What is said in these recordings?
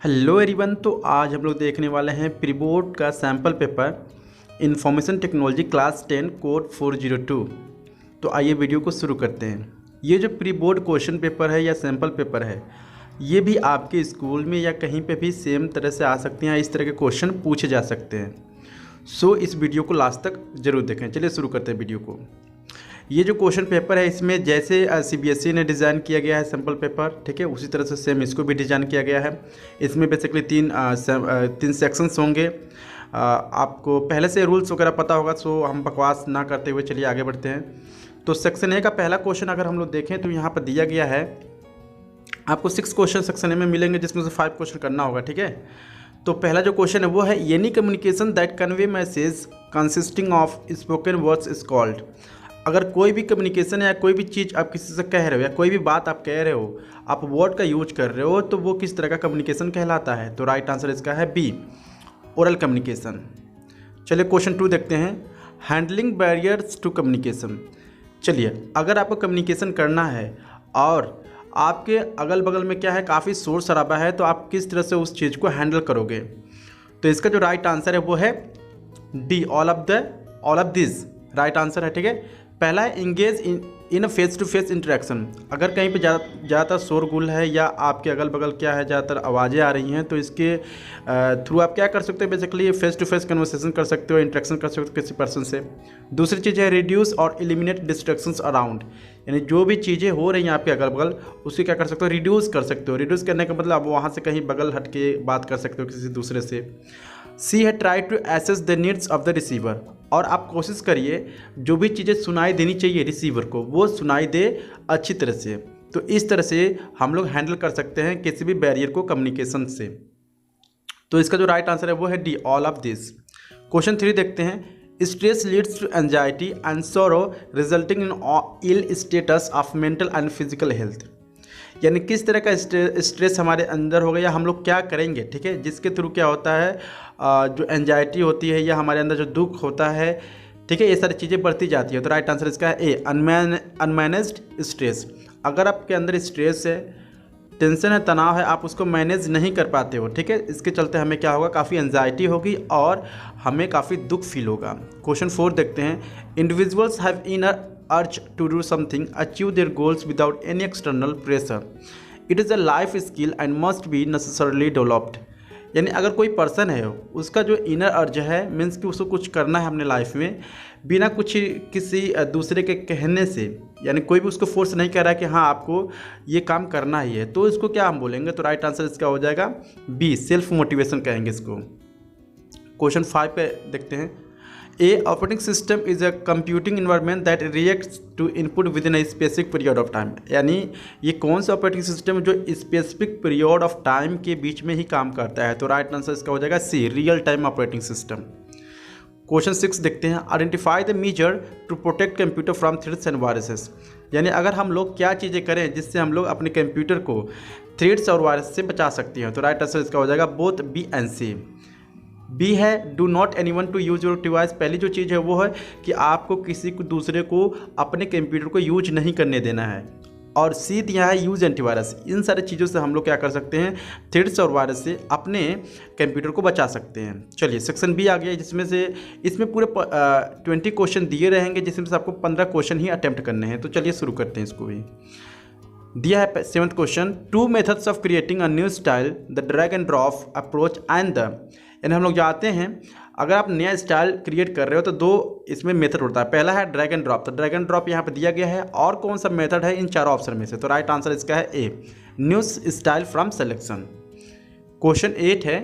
Hello everyone. तो आज हम लोग देखने वाले हैं प्री बोर्ड का sample paper information technology class 10 code 402। तो आइए वीडियो को शुरू करते हैं। ये जो प्री बोर्ड क्वेश्चन पेपर है या सैम्पल पेपर है, ये भी आपके स्कूल में या कहीं पे भी सेम तरह से आ सकते हैं। इस तरह के क्वेश्चन पूछे जा सकते हैं। सो इस वीडियो को लास्ट तक ज़रूर देखें। चलिए शुरू करते हैं वीडियो को। ये जो क्वेश्चन पेपर है, इसमें जैसे सीबीएसई ने डिज़ाइन किया गया है सैम्पल पेपर, ठीक है, उसी तरह से सेम इसको भी डिज़ाइन किया गया है। इसमें बेसिकली तीन सेक्शंस होंगे। आपको पहले से रूल्स वगैरह पता होगा, सो हम बकवास ना करते हुए चलिए आगे बढ़ते हैं। तो सेक्शन ए का पहला क्वेश्चन अगर हम लोग देखें तो यहाँ पर दिया गया है, आपको 6 क्वेश्चन सेक्शन ए में मिलेंगे, जिसमें से 5 क्वेश्चन करना होगा, ठीक है। तो पहला जो क्वेश्चन है वो है any communication that convey message consisting of spoken words is called. अगर कोई भी कम्युनिकेशन या कोई भी चीज़ आप किसी से कह रहे हो या कोई भी बात आप कह रहे हो, आप वर्ड का यूज कर रहे हो, तो वो किस तरह का कम्युनिकेशन कहलाता है? तो राइट आंसर इसका है बी, ओरल कम्युनिकेशन। चलिए क्वेश्चन 2 देखते हैं, हैंडलिंग बैरियर्स टू कम्युनिकेशन। चलिए, अगर आपको कम्युनिकेशन करना है और आपके अगल बगल में क्या है, काफ़ी शोर शराबा है, तो आप किस तरह से उस चीज़ को हैंडल करोगे? तो इसका जो राइट आंसर है वो है D, all of this right answer है, ठीक है। पहला है engage in face to face interaction. अगर कहीं पे ज़्यादातर शोरगुल है या आपके अगल बगल क्या है, ज़्यादातर आवाज़ें आ रही हैं, तो इसके थ्रू आप क्या कर सकते हो, basically face to face conversation कर सकते हो, इंटरेक्शन कर सकते हो किसी पर्सन से। दूसरी चीज़ है रिड्यूस और एलिमिनेट डिस्ट्रैक्शंस अराउंड, यानी जो भी चीज़ें हो रही हैं आपके अगल बगल, उसकी क्या कर सकते हो, रिड्यूस कर सकते हो। रिड्यूस करने का मतलब आप वहाँ से कहीं बगल हट के बात कर सकते हो किसी दूसरे से। सी है try to assess the needs of the receiver, और आप कोशिश करिए जो भी चीज़ें सुनाई देनी चाहिए रिसीवर को, वो सुनाई दे अच्छी तरह से। तो इस तरह से हम लोग हैंडल कर सकते हैं किसी भी बैरियर को कम्युनिकेशन से। तो इसका जो राइट आंसर है वो है D, all of this. Question 3 देखते हैं, stress leads to anxiety and sorrow resulting in ill status of mental and physical health. यानी किस तरह का स्ट्रेस हमारे अंदर होगा या हम लोग क्या करेंगे, ठीक है, जिसके थ्रू क्या होता है, जो एंजाइटी होती है या हमारे अंदर जो दुख होता है, ठीक है, ये सारी चीज़ें बढ़ती जाती है। तो राइट आंसर इसका है ए, अनमैनेज्ड स्ट्रेस। अगर आपके अंदर स्ट्रेस है, टेंशन है, तनाव है, आप उसको मैनेज नहीं कर पाते हो, ठीक है, इसके चलते हमें क्या होगा, काफ़ी एंजाइटी होगी और हमें काफ़ी दुख फील होगा। क्वेश्चन 4 देखते हैं, individuals have inner urge to do something, achieve their goals without any external pressure. It is a life skill and must be necessarily developed. यानी अगर कोई पर्सन है, उसका जो इनर अर्ज है, मीन्स कि उसको कुछ करना है अपने लाइफ में बिना कुछ किसी दूसरे के कहने से, यानी कोई भी उसको फोर्स नहीं कर रहा है कि हाँ आपको ये काम करना ही है, तो इसको क्या हम बोलेंगे? तो राइट आंसर इसका हो जाएगा बी, सेल्फ मोटिवेशन कहेंगे इसको। क्वेश्चन 5 पे देखते हैं, A operating system is a computing environment that reacts to input within a specific period of time. यानी ये कौन सा ऑपरेटिंग सिस्टम जो स्पेसिफिक पीरियड ऑफ टाइम के बीच में ही काम करता है? तो राइट आंसर इसका हो जाएगा C, real time operating system. Question 6 देखते हैं, identify the measure to protect computer from threats and viruses. यानी अगर हम लोग क्या चीज़ें करें जिससे हम लोग अपने कंप्यूटर को थ्रेड्स और वायरस से बचा सकते हैं? तो राइट आंसर इसका हो जाएगा both B and C. B है do not anyone to use your device. पहली जो चीज़ है वो है कि आपको किसी को दूसरे को अपने कंप्यूटर को यूज नहीं करने देना है। और सी दिया है यूज एंटीवायरस। इन सारी चीज़ों से हम लोग क्या कर सकते हैं, थ्रेड्स और वायरस से अपने कंप्यूटर को बचा सकते हैं। चलिए सेक्शन बी आ गया, जिसमें से इसमें पूरे 20 क्वेश्चन दिए रहेंगे, जिसमें से आपको 15 क्वेश्चन ही अटैम्प्ट करने हैं। तो चलिए शुरू करते हैं इसको भी। दिया है 7th question, 2 methods of creating a new style, the drag and drop approach and the. यानी हम लोग जानते हैं अगर आप नया स्टाइल क्रिएट कर रहे हो तो 2 इसमें मेथड होता है। पहला है ड्रैग एंड ड्रॉप, तो ड्रैग एंड ड्रॉप यहाँ पे दिया गया है, और कौन सा मेथड है इन चारों ऑप्शन में से? तो राइट आंसर इसका है A, new style from selection. Question 8 है,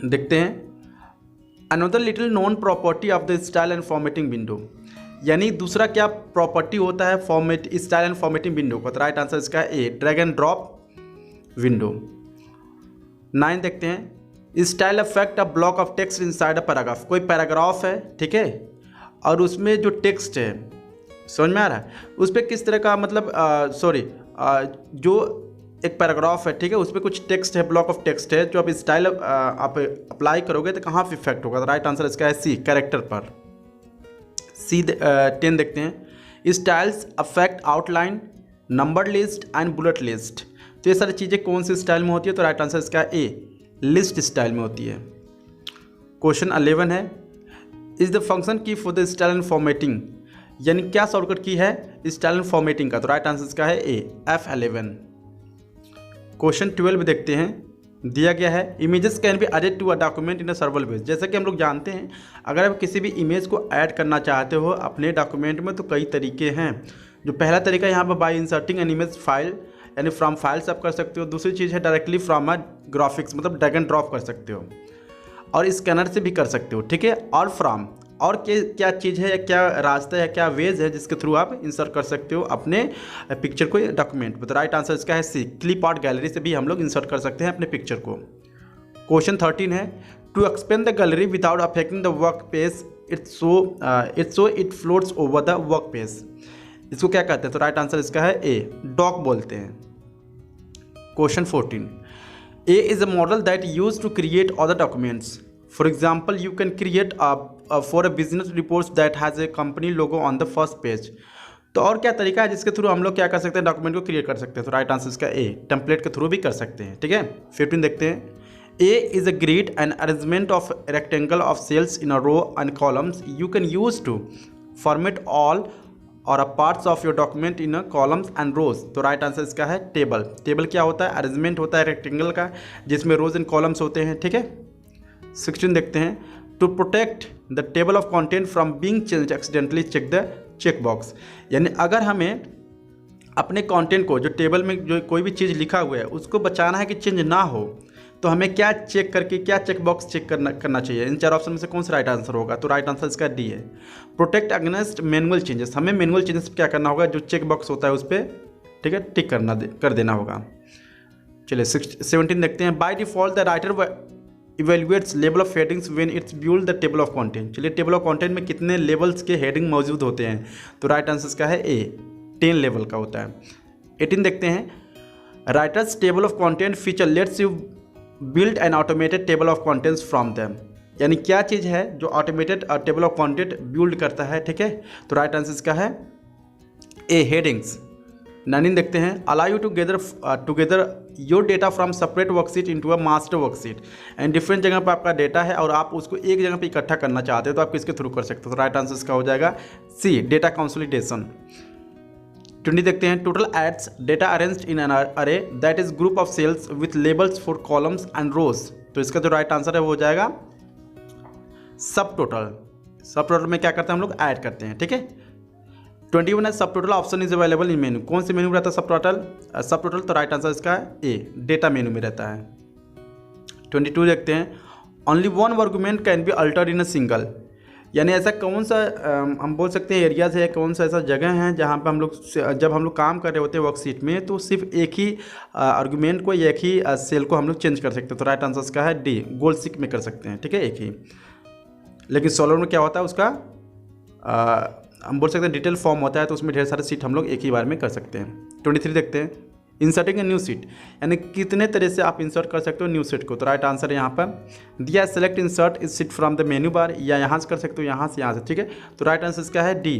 देखते हैं, another little known property of the style and formatting window. यानी दूसरा क्या प्रॉपर्टी होता है स्टाइल एंड फॉर्मेटिंग विंडो का? तो राइट आंसर इसका है ए, ड्रैग एंड ड्रॉप विंडो। 9 देखते हैं, style affect a block of text inside a paragraph. कोई पैराग्राफ है, ठीक है, और उसमें जो टेक्स्ट है, समझ में आ रहा है, उस पर किस तरह का मतलब जो एक पैराग्राफ है, ठीक है, उस पर कुछ टेक्स्ट है, ब्लॉक ऑफ टेक्स्ट है, जो आप स्टाइल आप अप्लाई करोगे तो कहाँ पे इफेक्ट होगा? तो राइट आंसर इसका है सी, कैरेक्टर पर। सी 10 देखते हैं, styles affect outline, number list and bullet list. तो ये सारी चीज़ें कौन सी स्टाइल में होती है, तो राइट आंसर इसका ए, लिस्ट स्टाइल में होती है। क्वेश्चन 11 है, इज द फंक्शन की for the style and formatting, यानी क्या शॉर्टकट की है स्टाइल एंड फॉर्मेटिंग का, तो राइट आंसर इसका है ए, F11। क्वेश्चन 12 देखते हैं, दिया गया है images can be added to a document in a several base. जैसा कि हम लोग जानते हैं, अगर आप किसी भी इमेज को ऐड करना चाहते हो अपने डॉक्यूमेंट में तो कई तरीके हैं। जो पहला तरीका यहाँ पर bye inserting an image file, यानी फ्रॉम फाइल्स आप कर सकते हो। दूसरी चीज़ है डायरेक्टली फ्रॉम अ ग्राफिक्स, मतलब ड्रैग एंड ड्रॉप कर सकते हो, और स्कैनर से भी कर सकते हो, ठीक है। और फ्रॉम, और क्या चीज़ है या क्या रास्ता है, क्या वेज है जिसके थ्रू आप इंसर्ट कर सकते हो अपने पिक्चर को डॉक्यूमेंट में, तो राइट आंसर इसका है सी, क्लिप आर्ट गैलरी से भी हम लोग इंसर्ट कर सकते हैं अपने पिक्चर को। क्वेश्चन 13 है, to expand the gallery without affecting the work page it's so it floats over the work page. इसको क्या कहते हैं, तो राइट आंसर इसका है ए, डॉक बोलते हैं। Question 14, A is a model that use to create other documents. For example you can create for a business reports that has a company logo on the first page. तो और क्या तरीका है जिसके थ्रू हम लोग क्या कर सकते हैं, डॉक्यूमेंट को क्रिएट कर सकते हैं, तो राइट आंसर इसका ए, टेम्पलेट के थ्रू भी कर सकते हैं, ठीक है। 15 देखते हैं, A is a grid and arrangement of rectangle of cells in a row and columns you can use to format all or parts of your document in columns and rows. तो right answer इसका है table. Table क्या होता है, arrangement होता है rectangle का जिसमें रोज एंड कॉलम्स होते हैं, ठीक है। 16 देखते हैं, to protect the table of content from being change accidentally check the check box. यानी अगर हमें अपने कंटेंट को, जो टेबल में जो कोई भी चीज़ लिखा हुआ है उसको बचाना है कि चेंज ना हो, तो हमें क्या चेक करके, क्या चेक बॉक्स चेक करना चाहिए। इन चार ऑप्शन में से कौन सा राइट आंसर होगा, तो राइट आंसर इसका डी है, प्रोटेक्ट अगेंस्ट मैनुअल चेंजेस। हमें मैनुअल चेंजेस क्या करना होगा, जो चेक बॉक्स होता है उस पर, ठीक है, टिक कर देना होगा। चलिए 17 देखते हैं, by default the writer evaluates level of headings when it's build the table of content. चलिए टेबल ऑफ कंटेंट में कितने लेवल्स के हेडिंग मौजूद होते हैं, तो राइट आंसर इसका है ए, 10 लेवल का होता है। 18 देखते हैं, writers table of content feature let's you build an automated table of contents from them. यानी क्या चीज़ है जो automated table of content build करता है, ठीक है, तो राइट आंसर इसका है ए, हेडिंग्स। 19 देखते हैं, allow you together your data from separate worksheet into a master worksheet. And different जगह पर आपका डेटा है और आप उसको एक जगह पे इकट्ठा करना चाहते हो, तो आप किसके थ्रू कर सकते हो, तो राइट आंसर इसका हो जाएगा सी, डेटा कंसोलिडेशन। 20 देखते हैं, total adds data arranged in an array that is group of cells with labels for columns and rows. तो इसका जो राइट आंसर है वो हो जाएगा सब टोटल। सब टोटल में क्या करते हैं हम लोग, ऐड करते हैं, ठीक है। 21 है, सब total option is available in मेनू। कौन से मेनू में रहता है सब टोटल, तो राइट आंसर इसका ए, डेटा मेनू में रहता है। 22 देखते हैं, only one argument can be altered in a single. यानी ऐसा कौन सा हम बोल सकते हैं एरियाज है, कौन सा ऐसा जगह है जहाँ पे हम लोग जब हम लोग काम कर रहे होते हैं वर्कशीट में, तो सिर्फ एक ही आर्गुमेंट को या एक ही सेल को हम लोग चेंज कर सकते हैं, तो राइट आंसर इसका है डी, गोल सिक में कर सकते हैं, ठीक है, एक ही। लेकिन सोलर में क्या होता है उसका हम बोल सकते हैं डिटेल फॉर्म होता है, तो उसमें ढेर सारे सीट हम लोग एक ही बार में कर सकते हैं। 23 देखते हैं, इंसर्टिंग ए न्यू सीट, यानी कितने तरह से आप इंसर्ट कर सकते हो न्यू सीट को, तो राइट आंसर यहाँ पर दिया, सेलेक्ट इंसर्ट इस seat from the menu bar, या यहाँ से कर सकते हो, यहाँ से, ठीक है, तो राइट आंसर इसका है D,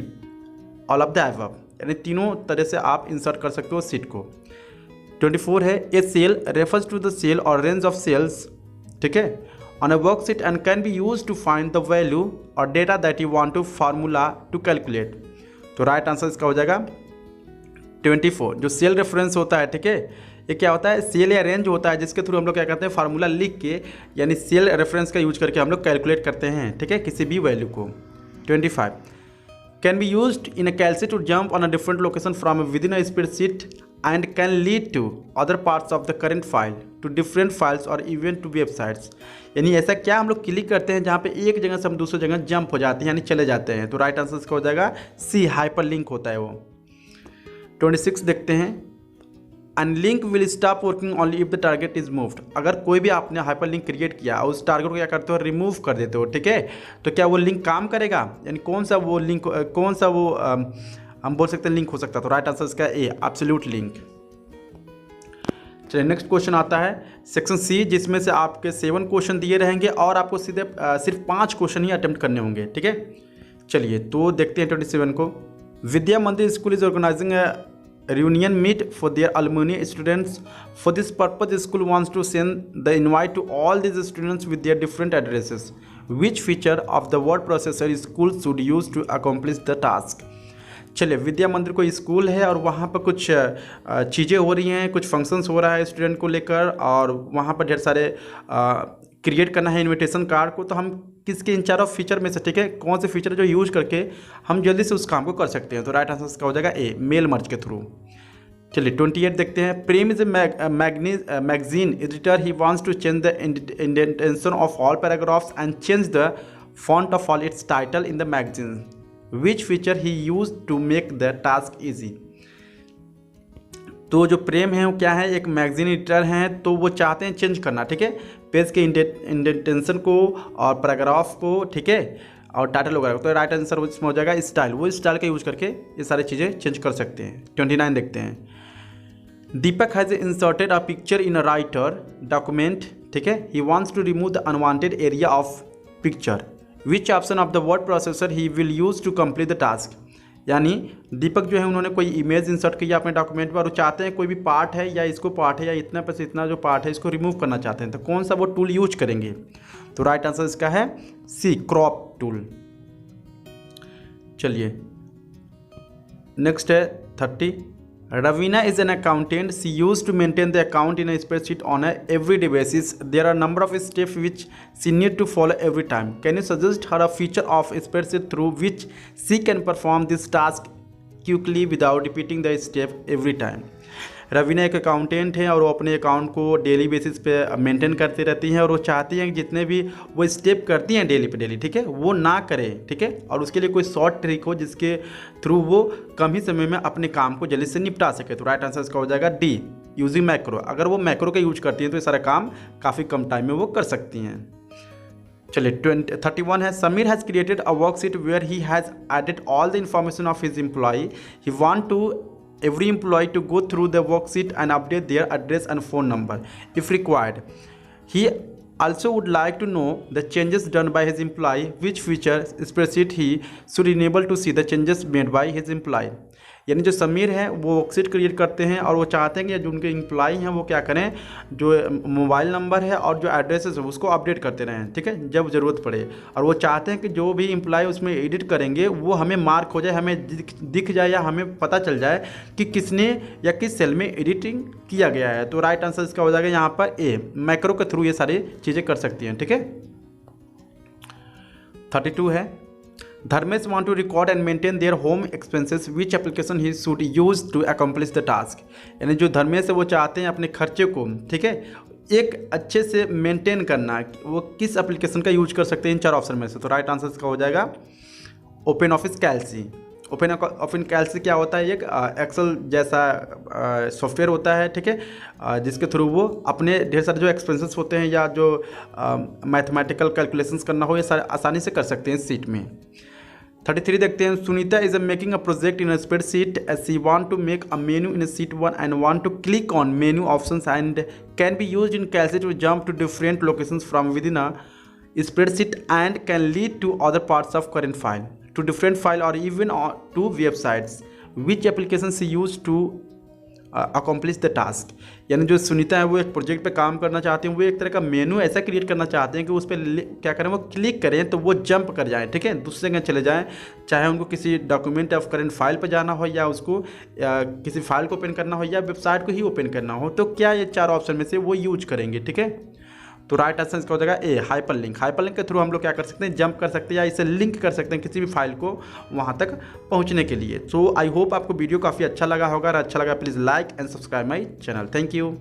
all of the above, यानी तीनों तरह से आप इंसर्ट कर सकते हो सीट को। 24 है, A cell refers to the cell or range of cells, ठीक है, on a worksheet and can be used to find the value or data that you want to formula to calculate। तो right answer इसका हो जाएगा 24। जो cell reference होता है, ठीक है, ये क्या होता है, सेल या रेंज होता है जिसके थ्रू हम लोग क्या करते हैं, फार्मूला लिख के, यानी सेल रेफरेंस का यूज करके हम लोग कैलकुलेट करते हैं, ठीक है, किसी भी वैल्यू को। 25 can be used in a calc to jump on a different location from within a spreadsheet and can lead to other parts of the current file to different files or even to websites। यानी ऐसा क्या हम लोग click करते हैं जहाँ पे एक जगह से हम दूसरी जगह जंप हो जाते हैं, यानी चले जाते हैं, तो राइट आंसर इसका हो जाएगा सी, हाइपर लिंक होता है वो। 26 देखते हैं, and link will stop working only if the target is moved. अगर कोई भी आपने हाइपर लिंक क्रिएट किया और उस टारगेट को क्या करते हो, रिमूव कर देते हो, ठीक है, तो क्या वो लिंक काम करेगा, यानी कौन सा वो लिंक, कौन सा वो हम बोल सकते हैं लिंक हो सकता है, तो राइट आंसर इसका ए, एब्सोल्यूट लिंक। चलिए नेक्स्ट क्वेश्चन आता है सेक्शन सी, जिसमें से आपके 7 क्वेश्चन दिए रहेंगे और आपको सीधे सिर्फ 5 क्वेश्चन ही अटेम्प्ट करने होंगे, ठीक है। चलिए तो देखते हैं 27 को, Vidya Mandir school is organizing reunion meet for their alumni students. For this purpose, the school wants to send the invite to all these students with their different addresses. Which feature of the word processor school should use to accomplish the task? चलिए, विद्या मंदिर कोई school है और वहाँ पर कुछ चीज़ें हो रही हैं, कुछ फंक्शंस हो रहा है स्टूडेंट को लेकर, और वहाँ पर ढेर सारे क्रिएट करना है इनविटेशन कार्ड को। तो हम किसके इन चारों फीचर में से, ठीक है, कौन से फीचर जो यूज करके हम जल्दी से उस काम को कर सकते हैं? तो राइट आंसर इसका हो जाएगा ए, मेल मर्ज के थ्रू। चलिए 28 देखते हैं। Prem is a magazine editor, he wants to change the indentation of all paragraphs and change the font of all its title in the magazine. Which feature he use to make the task easy? तो जो प्रेम है वो क्या है, एक magazine editor हैं, तो वो चाहते हैं चेंज करना, ठीक है, पेज के इंडेंटेशन को और पैराग्राफ को, ठीक है, और टाइटल वगैरह। तो राइट आंसर इसमें हो जाएगा स्टाइल। वो स्टाइल का यूज करके ये सारी चीज़ें चेंज कर सकते हैं। 29 देखते हैं। Deepak has inserted a picture in a Writer document, ठीक है, he wants to remove the unwanted area of picture. Which option of the word processor he will use to complete the task? यानी दीपक जो है उन्होंने कोई इमेज इंसर्ट किया अपने document पर, और चाहते हैं कोई भी पार्ट है या इसको पार्ट है या इतना पर से इतना जो पार्ट है इसको रिमूव करना चाहते हैं, तो कौन सा वो टूल यूज करेंगे? तो राइट आंसर इसका है सी, क्रॉप टूल। चलिए नेक्स्ट है 30। Ravina is an accountant. She used to maintain the account in a spreadsheet on a everyday basis. There are a number of steps which she need to follow every time. Can you suggest her a feature of spreadsheet through which she can perform this task quickly without repeating the step every time? Raveena एक accountant है और वो अपने account को daily basis पे maintain करती रहती हैं, और वो चाहती हैं कि जितने भी वो स्टेप करती हैं डेली पे डेली, ठीक है, वो ना करें, ठीक है, और उसके लिए कोई शॉर्ट ट्रिक हो जिसके थ्रू वो कम ही समय में अपने काम को जल्दी से निपटा सके। तो राइट आंसर इसका हो जाएगा डी, यूजिंग मैक्रो। अगर वो मैक्रो का यूज करती हैं तो ये सारा काम काफ़ी कम टाइम में वो कर सकती हैं। चलिए 31 है। Sameer has created a worksheet where he has added all the information of his employee. He want to every employee to go through the worksheet and update their address and phone number if required. He also would like to know the changes done by his employee. Which feature spreadsheet he should enable to see the changes made by his employee? यानी जो समीर है वो worksheet create करते हैं और वो चाहते हैं कि जो उनके एम्प्लॉई हैं वो क्या करें, जो मोबाइल नंबर है और जो एड्रेस है उसको अपडेट करते रहें, ठीक है, जब ज़रूरत पड़े। और वो चाहते हैं कि जो भी एम्प्लॉई उसमें एडिट करेंगे वो हमें मार्क हो जाए, हमें दिख जाए या हमें पता चल जाए कि किसने या किस सेल में एडिटिंग किया गया है। तो राइट आंसर इसका हो जाएगा यहाँ पर ए, मैक्रो के थ्रू ये सारी चीज़ें कर सकती हैं, ठीक है। 32 है। Dharmesh want to record and maintain their home expenses. Which application he should use to accomplish the task? यानी जो धर्मेश है वो चाहते हैं अपने खर्चे को, ठीक है, एक अच्छे से मेंटेन करना, वो किस एप्लीकेशन का यूज कर सकते हैं इन चार ऑप्शन में से? तो राइट आंसर इसका हो जाएगा ओपन ऑफिस कैल्सी। ओपन कैल्सी क्या होता है? एक एक्सेल जैसा सॉफ्टवेयर होता है, ठीक है, जिसके थ्रू वो अपने ढेर सारे जो एक्सपेंसेस होते हैं या जो मैथमेटिकल कैलकुलेशंस करना हो ये सारे आसानी से कर सकते हैं सीट में। 33 देखते हैं। Sunita is making a project in a spreadsheet as she want to make a menu in sheet 1 and want to click on menu options and can be used in calc to jump to different locations from within a spreadsheet and can lead to other parts of current file, to different file or even to websites. Which application she used to accomplish the task? यानी जो सुनीता है वो एक project पे काम करना चाहती हैं, वो एक तरह का मेनू ऐसा क्रिएट करना चाहते हैं कि उस पर क्या करें, वो क्लिक करें तो वो जंप कर जाएं, ठीक है, दूसरे जगह चले जाएं, चाहे उनको किसी डॉक्यूमेंट ऑफ करंट फाइल पर जाना हो या उसको किसी फाइल को ओपन करना हो या वेबसाइट को ही ओपन करना हो, तो क्या ये चार ऑप्शन में से वो यूज करेंगे, ठीक है। तो राइट आंसर इसका हो जाएगा ए, हाइपरलिंक। हाइपरलिंक के थ्रू हम लोग क्या कर सकते हैं, जंप कर सकते हैं या इसे लिंक कर सकते हैं किसी भी फाइल को वहाँ तक पहुँचने के लिए। सो आई होप आपको वीडियो काफ़ी अच्छा लगा होगा, और अच्छा लगा please like and subscribe my channel. Thank you.